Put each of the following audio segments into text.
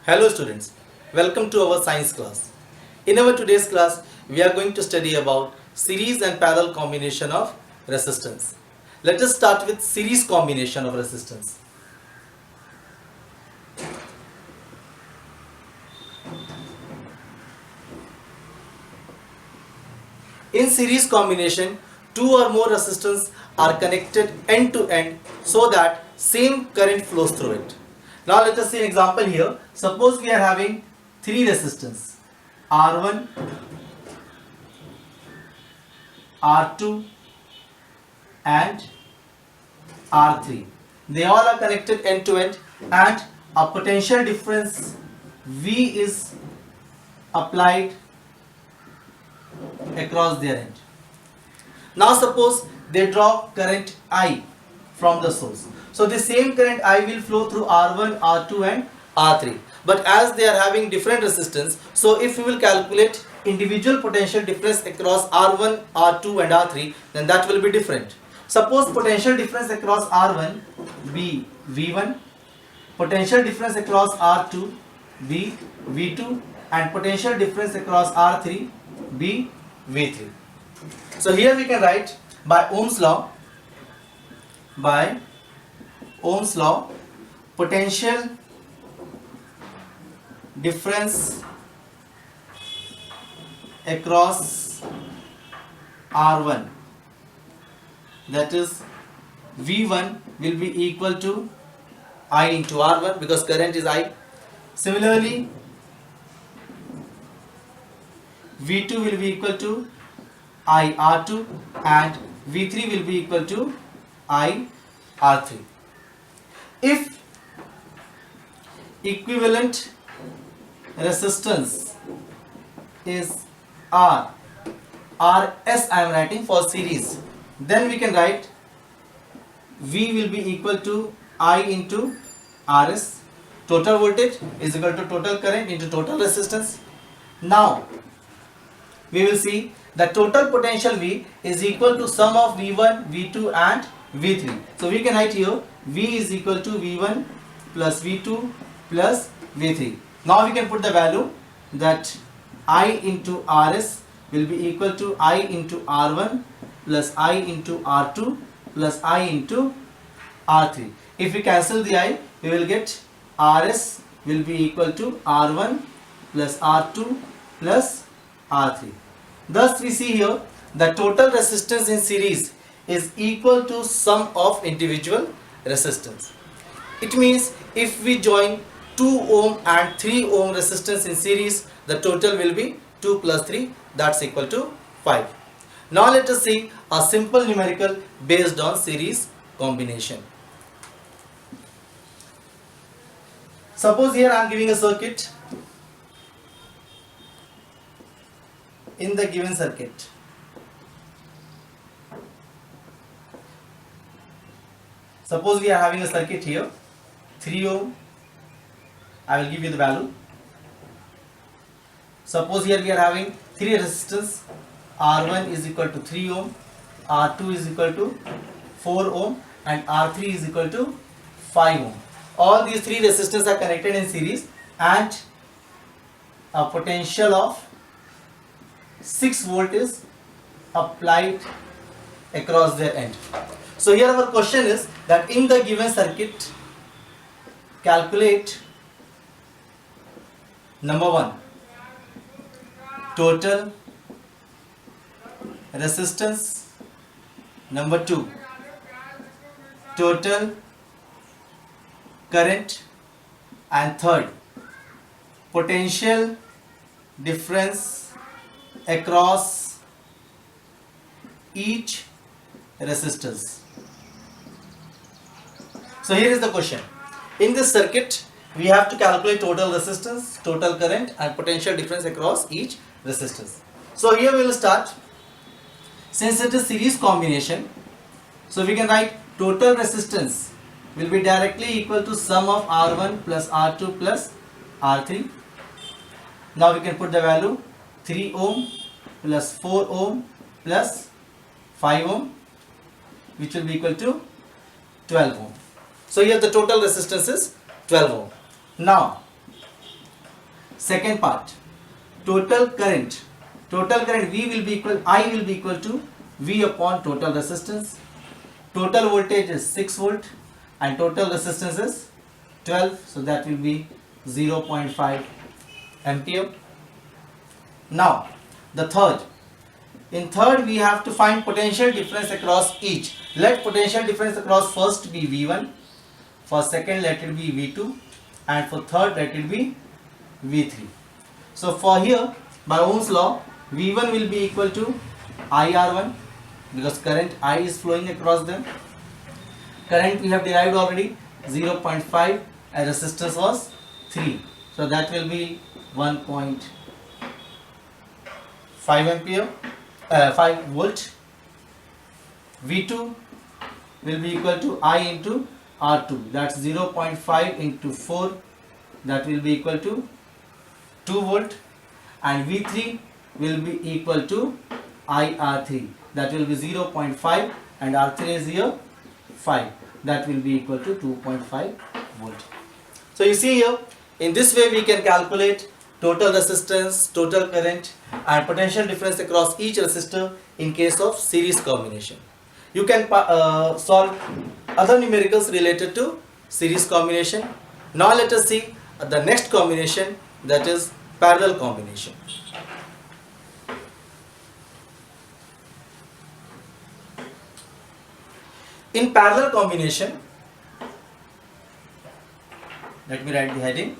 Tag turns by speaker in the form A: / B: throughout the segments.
A: Hello students, welcome to our science class. In our today's class, we are going to study about series and parallel combination of resistance. Let us start with series combination of resistance. In series combination, two or more resistors are connected end to end so that same current flows through it. Now let us see an example here. Suppose we are having three resistors R1, R2 and R3. They all are connected end to end and a potential difference V is applied across their end. Now suppose they draw current I from the source. So the same current I will flow through R1, R2 and R3. But as they are having different resistance, so if we will calculate individual potential difference across R1, R2 and R3, then that will be different. Suppose potential difference across R1 be V1, potential difference across R2 be V2 and potential difference across R3 be V3. So here we can write by Ohm's law, potential difference across R1, that is V1 will be equal to I into R1 because current is I. Similarly, V2 will be equal to I R2 and V3 will be equal to I R3. If equivalent resistance is R, RS I am writing for series, then we can write V will be equal to I into RS. Total voltage is equal to total current into total resistance. Now we will see the total potential V is equal to sum of V1, V2 and V3. So we can write here V is equal to V1 plus V2 plus V3. Now we can put the value that I into RS will be equal to I into R1 plus I into R2 plus I into R3. If we cancel the I, we will get RS will be equal to R1 plus R2 plus R3. Thus we see here the total resistance in series is equal to sum of individual resistance. It means if we join 2 ohm and 3 ohm resistance in series, the total will be 2 plus 3, that's equal to 5. Now let us see a simple numerical based on series combination. Suppose here I am giving a circuit. In the given circuit, suppose we are having a circuit here, 3 ohm, I will give you the value. Suppose here we are having 3 resistors, R1 is equal to 3 ohm, R2 is equal to 4 ohm and R3 is equal to 5 ohm. All these 3 resistors are connected in series and a potential of 6 volt is applied across their end. So here our question is that in the given circuit, calculate number 1 total resistance, number 2 total current and third potential difference across each resistors. So here is the question. In this circuit, we have to calculate total resistance, total current and potential difference across each resistance. So here we will start. Since it is series combination, so we can write total resistance will be directly equal to sum of R1 plus R2 plus R3. Now we can put the value 3 ohm plus 4 ohm plus 5 ohm, which will be equal to 12 ohm. So here the total resistance is 12 ohm. Now Second part, total current V will be equal, I will be equal to V upon total resistance. Total voltage is 6 volt and total resistance is 12, so that will be 0.5 ampere. Now the third, in third we have to find potential difference across each. Let potential difference across first be V1, for second let it be V2, and for third let it be V3. So for here, by Ohm's law, V1 will be equal to IR1 because current I is flowing across them. Current we have derived already 0.5 and resistance was 3. So that will be 1.5 ampere, 5 volt. V2 will be equal to I into R2, that's 0.5 into 4, that will be equal to 2 volt, and V3 will be equal to IR3, that will be 0.5 and R3 is here 5, that will be equal to 2.5 volt. So you see here, in this way we can calculate total resistance, total current and potential difference across each resistor in case of series combination. You can solve other numericals related to series combination. Now let us see the next combination, that is parallel combination. In parallel combination, let me write the heading.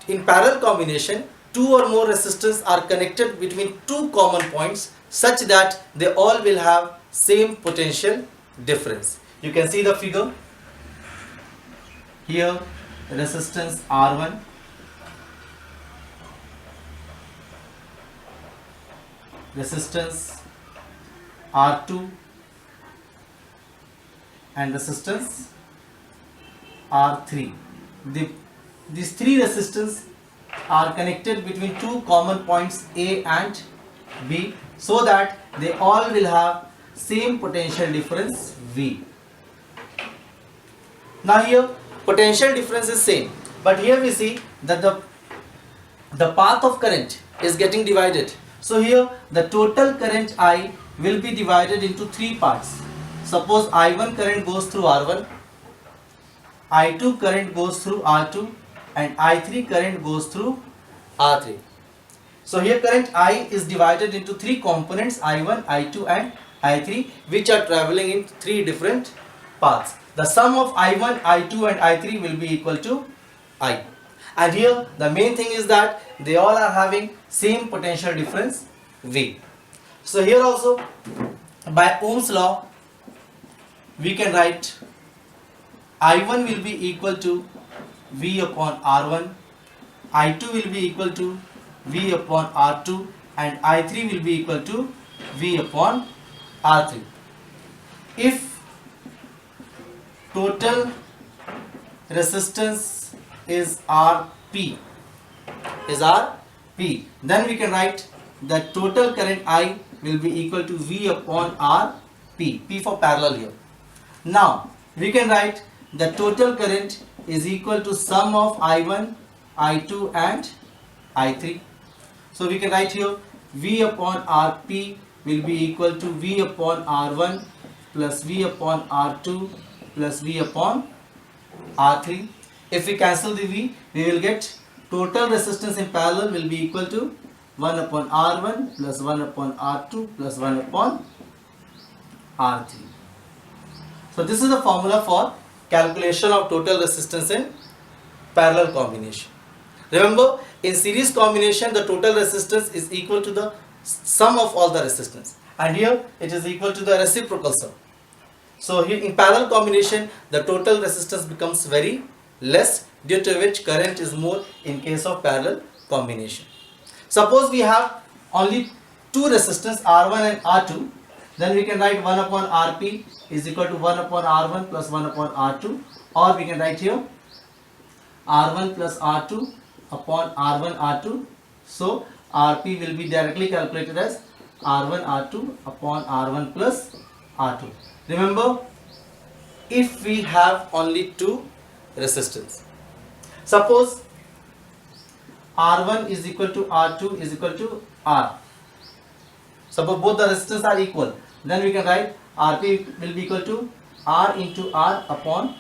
A: In parallel combination, two or more resistors are connected between two common points such that they all will have same potential difference. You can see the figure. Here resistance R1, resistance R2 and resistance R3. These three resistors are connected between two common points A and B so that they all will have same potential difference V. Now here potential difference is same, but here we see that the path of current is getting divided. So here the total current I will be divided into three parts. Suppose I1 current goes through R1, I2 current goes through R2 and I3 current goes through R3. So here current I is divided into three components, I1, I2 and I3, which are traveling in three different paths. The sum of I1, I2 and I3 will be equal to I. And here the main thing is that they all are having same potential difference V. So here also by Ohm's law we can write I1 will be equal to V upon R1, I2 will be equal to V upon R2 and I3 will be equal to V upon R3. If total resistance is Rp, then we can write that total current I will be equal to V upon Rp, P for parallel here. Now we can write the total current is equal to sum of I1, I2 and I3. So we can write here V upon Rp will be equal to V upon R1 plus V upon R2 plus V upon R3. If we cancel the V, we will get total resistance in parallel will be equal to 1 upon R1 plus 1 upon R2 plus 1 upon R3. So this is the formula for calculation of total resistance in parallel combination. Remember, in series combination the total resistance is equal to the sum of all the resistance, and here it is equal to the reciprocal sum. So here in parallel combination the total resistance becomes very less, due to which current is more in case of parallel combination. Suppose we have only two resistors R1 and R2, then we can write 1 upon Rp is equal to 1 upon R1 plus 1 upon R2, or we can write here R1 plus R2 upon R1 R2. So Rp will be directly calculated as R1 R2 upon R1 plus R2. Remember, if we have only two resistance. Suppose R1 is equal to R2 is equal to R. Suppose both the resistance are equal, then we can write Rp will be equal to R into R upon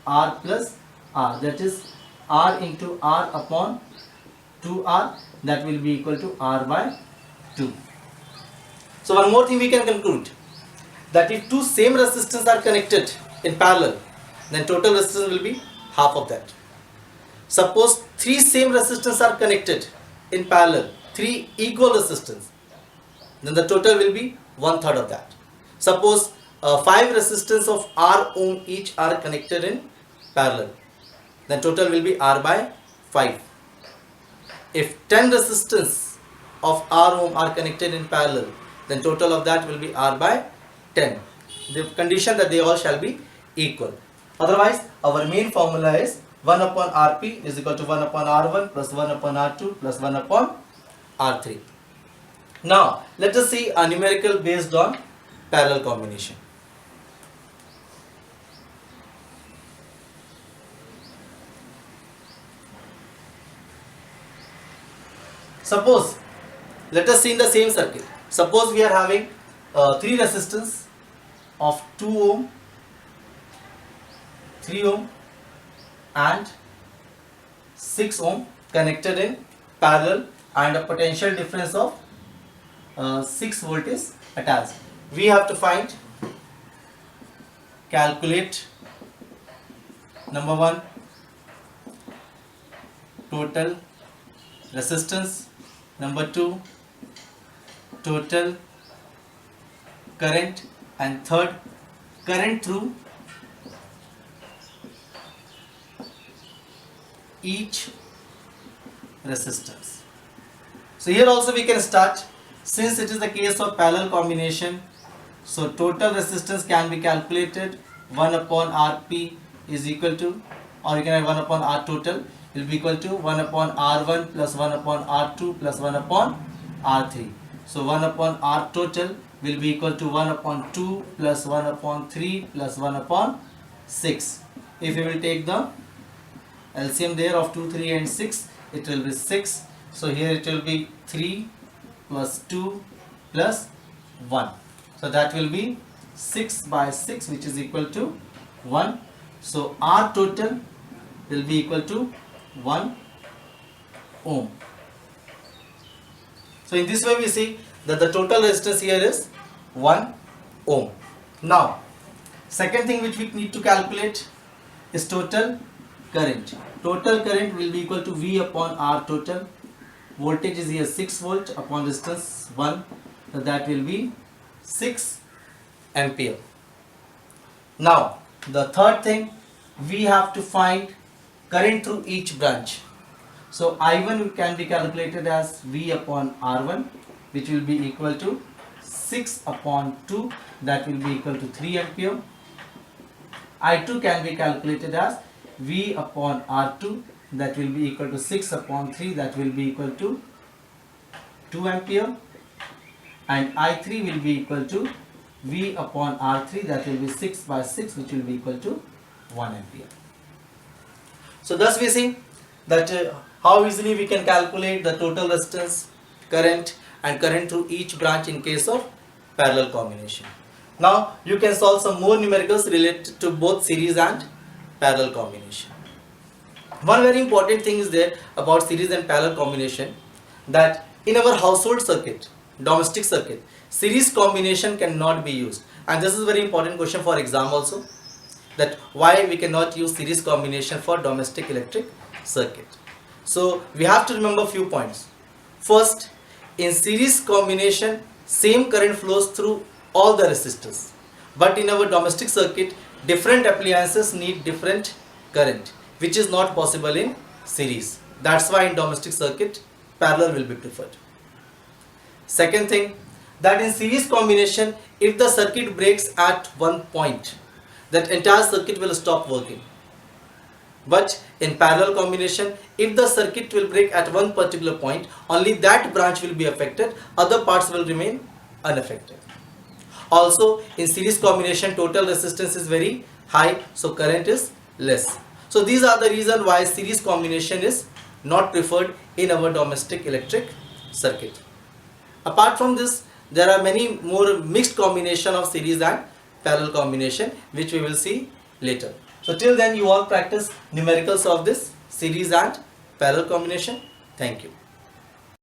A: R plus R, that is R into R upon 2R, that will be equal to R by 2. So one more thing we can conclude, that if two same resistors are connected in parallel, then total resistance will be half of that. Suppose three same resistors are connected in parallel, three equal resistors, then the total will be 1/3 of that. Suppose 5 resistors of R ohm each are connected in parallel, then total will be R by 5. If 10 resistors of R ohm are connected in parallel, then total of that will be R by 10. The condition that they all shall be equal. Otherwise, our main formula is 1 upon Rp is equal to 1 upon R1 plus 1 upon R2 plus 1 upon R3. Now, let us see a numerical based on parallel combination. Suppose, let us see in the same circuit. Suppose we are having 3 resistors of 2 ohm, 3 ohm and 6 ohm connected in parallel, and a potential difference of 6 volt is attached. We have to calculate number 1 total resistance, number 2 total current, and third current through each resistance. So here also we can start, since it is the case of parallel combination, so total resistance can be calculated. 1 upon Rp is equal to, or you can have 1 upon R total will be equal to 1 upon R1 plus 1 upon R2 plus 1 upon R3. So 1 upon R total will be equal to 1 upon 2 plus 1 upon 3 plus 1 upon 6. If you will take the LCM there of 2, 3 and 6, it will be 6. So here it will be 3 plus 2 plus 1. So that will be 6 by 6, which is equal to 1. So R total will be equal to 1 ohm. So in this way we see that the total resistance here is 1 ohm. Now, second thing which we need to calculate is total current. Total current will be equal to V upon R total. Voltage is here 6 volt upon resistance 1, so that will be 6 ampere. Now, the third thing, we have to find current through each branch. So I1 can be calculated as V upon R1, which will be equal to 6 upon 2, that will be equal to 3 ampere. I2 can be calculated as V upon R2, that will be equal to 6 upon 3, that will be equal to 2 ampere. And I3 will be equal to V upon R3, that will be 6 by 6, which will be equal to 1 ampere. So thus we see that how easily we can calculate the total resistance, current and current through each branch in case of parallel combination. Now you can solve some more numericals related to both series and parallel combination. One very important thing is there about series and parallel combination, that in our household circuit, domestic circuit, series combination cannot be used. And this is a very important question for exam also, that why we cannot use series combination for domestic electric circuit. So we have to remember few points. First, in series combination, same current flows through all the resistors, but in our domestic circuit, different appliances need different current, which is not possible in series. That's why in domestic circuit, parallel will be preferred. Second thing, that in series combination, if the circuit breaks at one point, that entire circuit will stop working. But in parallel combination, if the circuit will break at one particular point, only that branch will be affected, other parts will remain unaffected. Also, in series combination, total resistance is very high, so current is less. So these are the reason why series combination is not preferred in our domestic electric circuit. Apart from this, there are many more mixed combination of series and parallel combination which we will see later. So till then you all practice numericals of this series and parallel combination. Thank you.